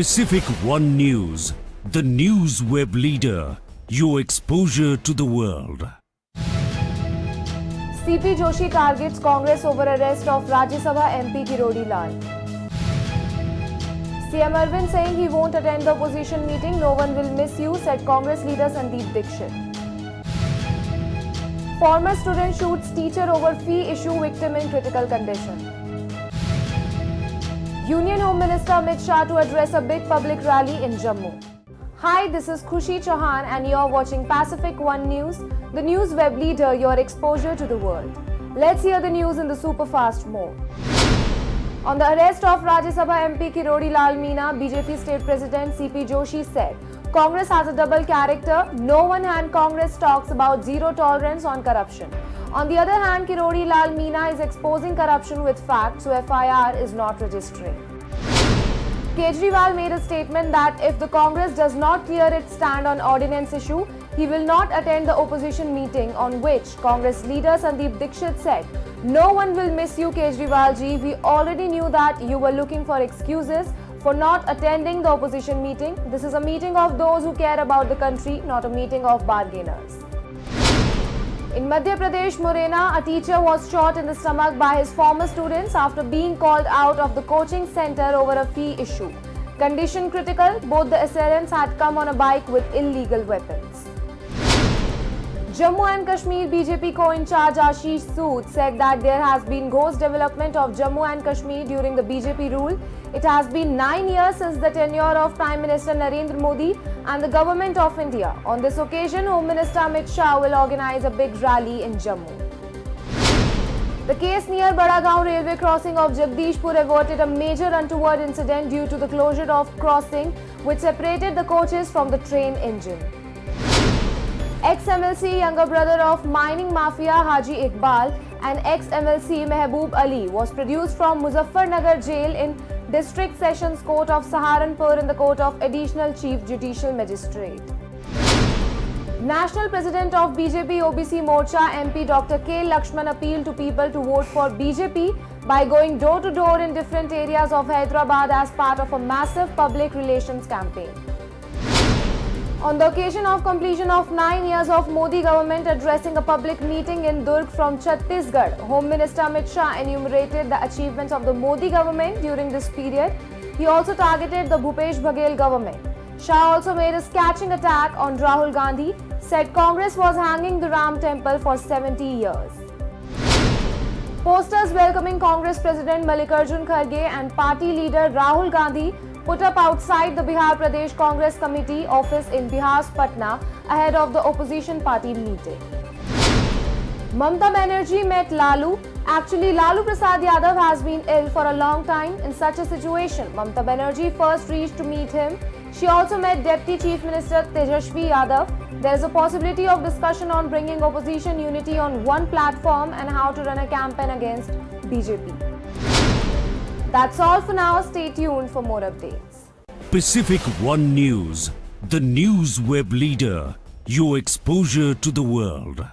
Pacific One News, the news web leader, your exposure to the world. CP Joshi targets Congress over arrest of Rajya Sabha MP Kirodi Lal. CM Arvind saying he won't attend the opposition meeting, no one will miss you, said Congress leader Sandeep Dixit. Former student shoots teacher over fee issue, victim in critical condition. Union Home Minister Amit Shah to address a big public rally in Jammu. Hi, this is Khushi Chauhan and you're watching Pacific One News, the news web leader, your exposure to the world. Let's hear the news in the super fast mode. On the arrest of Rajya Sabha MP Kirodi Lal Meena, BJP State President CP Joshi said, Congress has a double character. No one hand Congress talks about zero tolerance on corruption. On the other hand, Kirodi Lal Meena is exposing corruption with facts, so FIR is not registering. Kejriwal made a statement that if the Congress does not clear its stand on ordinance issue, he will not attend the opposition meeting, on which Congress leader Sandeep Dixit said, "No one will miss you, Kejriwal ji. We already knew that you were looking for excuses for not attending the opposition meeting. This is a meeting of those who care about the country, not a meeting of bargainers." In Madhya Pradesh, Morena, a teacher was shot in the stomach by his former students after being called out of the coaching center over a fee issue. Condition critical, both the assailants had come on a bike with illegal weapons. Jammu and Kashmir BJP co-in-charge Ashish Sood said that there has been ghost development of Jammu and Kashmir during the BJP rule. It has been 9 years since the tenure of Prime Minister Narendra Modi and the Government of India. On this occasion, Home Minister Amit Shah will organize a big rally in Jammu. The case near Badagaon railway crossing of Jagdishpur averted a major untoward incident due to the closure of crossing which separated the coaches from the train engine. Ex-MLC younger brother of mining mafia Haji Iqbal and ex-MLC Mehboob Ali was produced from Muzaffarnagar jail in District Sessions Court of Saharanpur in the court of Additional Chief Judicial Magistrate. National President of BJP OBC Morcha MP Dr. K. Lakshman appealed to people to vote for BJP by going door to door in different areas of Hyderabad as part of a massive public relations campaign. On the occasion of completion of 9 years of Modi government addressing a public meeting in Durg from Chhattisgarh, Home Minister Amit Shah enumerated the achievements of the Modi government during this period. He also targeted the Bhupesh Baghel government. Shah also made a scathing attack on Rahul Gandhi, said Congress was hanging the Ram temple for 70 years. Posters welcoming Congress President Mallikarjun Kharge and party leader Rahul Gandhi put up outside the Bihar Pradesh Congress Committee office in Bihar's Patna ahead of the opposition party meeting. Mamata Banerjee met Lalu. Actually, Lalu Prasad Yadav has been ill for a long time. In such a situation, Mamata Banerjee first reached to meet him. She also met Deputy Chief Minister Tejashwi Yadav. There is a possibility of discussion on bringing opposition unity on one platform and how to run a campaign against BJP. That's all for now. Stay tuned for more updates. Pacific One News, the news web leader, your exposure to the world.